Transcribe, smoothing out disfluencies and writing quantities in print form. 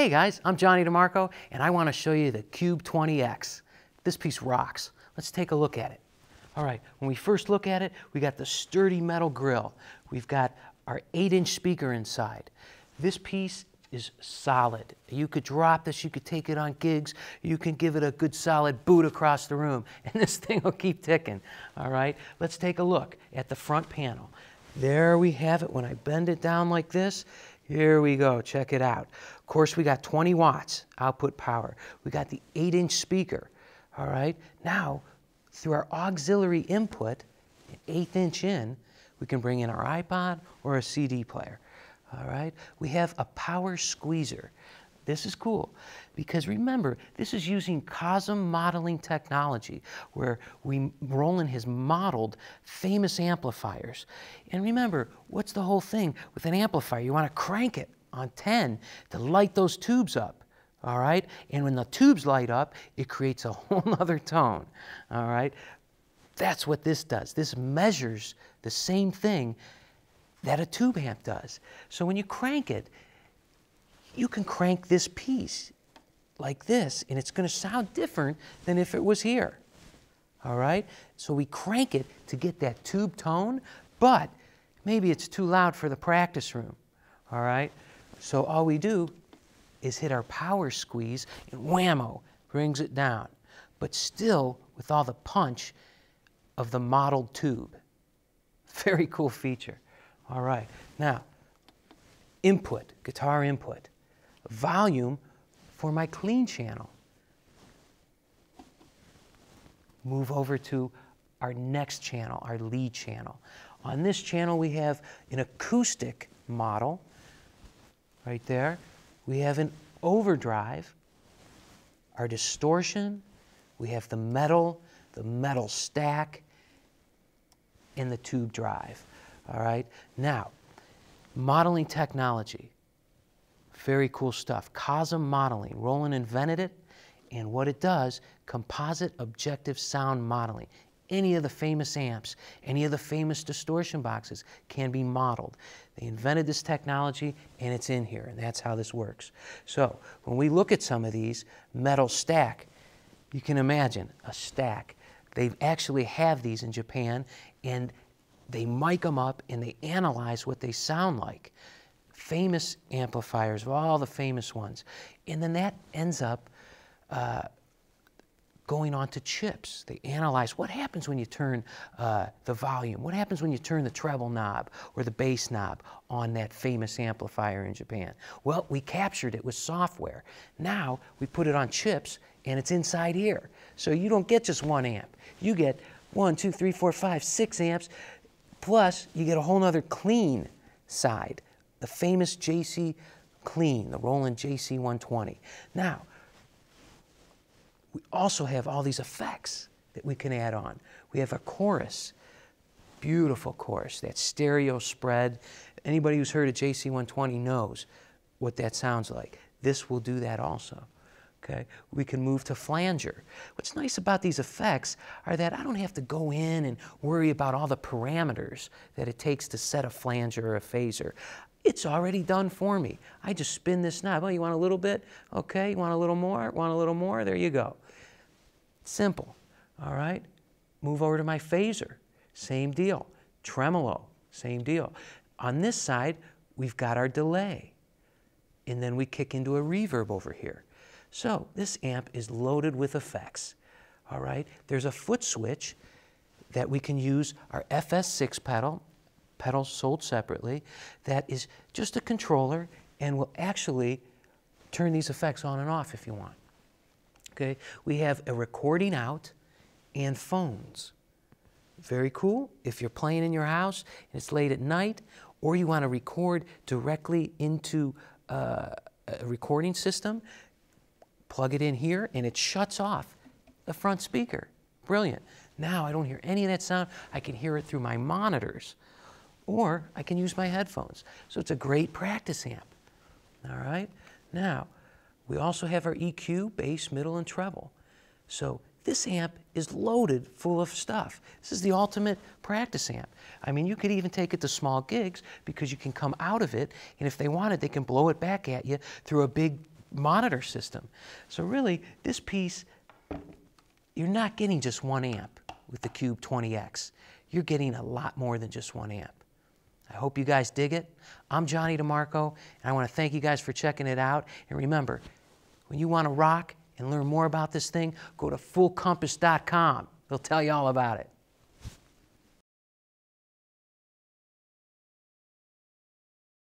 Hey guys, I'm Johnny DeMarco, and I want to show you the Cube 20X. This piece rocks. Let's take a look at it. All right, when we first look at it, we got the sturdy metal grill. We've got our 8-inch speaker inside. This piece is solid. You could drop this, you could take it on gigs, you can give it a good solid boot across the room, and this thing will keep ticking. All right, let's take a look at the front panel. There we have it. When I bend it down like this, here we go, check it out. Of course, we got 20 watts output power. We got the 8-inch speaker, all right? Now, through our auxiliary input, an 1/8 inch in, we can bring in our iPod or a CD player, all right? We have a power squeezer. This is cool because remember, this is using COSM modeling technology where Roland has modeled famous amplifiers. And remember, what's the whole thing with an amplifier? You want to crank it on 10 to light those tubes up, all right? And when the tubes light up, it creates a whole nother tone, all right? That's what this does. This measures the same thing that a tube amp does. So when you crank it, you can crank this piece like this, and it's going to sound different than if it was here. All right? So we crank it to get that tube tone, but maybe it's too loud for the practice room. All right? So all we do is hit our power squeeze, and whammo, brings it down, but still with all the punch of the modeled tube. Very cool feature. All right. Now, input, guitar input. Volume for my clean channel. Move over to our next channel, our lead channel. On this channel we have an acoustic model right there. We have an overdrive, our distortion, we have the metal stack, and the tube drive. All right? Now, modeling technology. Very cool stuff. COSM modeling. Roland invented it, and what it does, composite objective sound modeling. Any of the famous amps, any of the famous distortion boxes can be modeled. They invented this technology, and it's in here, and that's how this works. So when we look at some of these, metal stack, you can imagine a stack. They actually have these in Japan, and they mic them up, and they analyze what they sound like. Famous amplifiers, of all the famous ones. And then that ends up going on to chips. They analyze what happens when you turn the volume, what happens when you turn the treble knob or the bass knob on that famous amplifier in Japan. Well, we captured it with software. Now we put it on chips, and it's inside here. So you don't get just one amp. You get 1, 2, 3, 4, 5, 6 amps, plus you get a whole nother clean side. The famous JC Clean, the Roland JC 120. Now, we also have all these effects that we can add on. We have a chorus, beautiful chorus, that stereo spread. Anybody who's heard a JC 120 knows what that sounds like. This will do that also. Okay? We can move to flanger. What's nice about these effects are that I don't have to go in and worry about all the parameters that it takes to set a flanger or a phaser. It's already done for me. I just spin this knob. Oh, you want a little bit? Okay, you want a little more? Want a little more? There you go. Simple, all right? Move over to my phaser. Same deal. Tremolo, same deal. On this side, we've got our delay. And then we kick into a reverb over here. So this amp is loaded with effects, all right? There's a foot switch that we can use our FS6 pedal sold separately, that is just a controller and will actually turn these effects on and off if you want. Okay, we have a recording out and phones. Very cool. If you're playing in your house and it's late at night, or you want to record directly into a recording system, plug it in here and it shuts off the front speaker. Brilliant. Now I don't hear any of that sound. I can hear it through my monitors. Or I can use my headphones. So it's a great practice amp. All right? Now, we also have our EQ, bass, middle, and treble. So this amp is loaded full of stuff. This is the ultimate practice amp. I mean, you could even take it to small gigs because you can come out of it, and if they want it, they can blow it back at you through a big monitor system. So really, this piece, you're not getting just 1 amp with the Cube 20X. You're getting a lot more than just 1 amp. I hope you guys dig it. I'm Johnny DeMarco, and I want to thank you guys for checking it out. And remember, when you want to rock and learn more about this thing, go to fullcompass.com. They'll tell you all about it.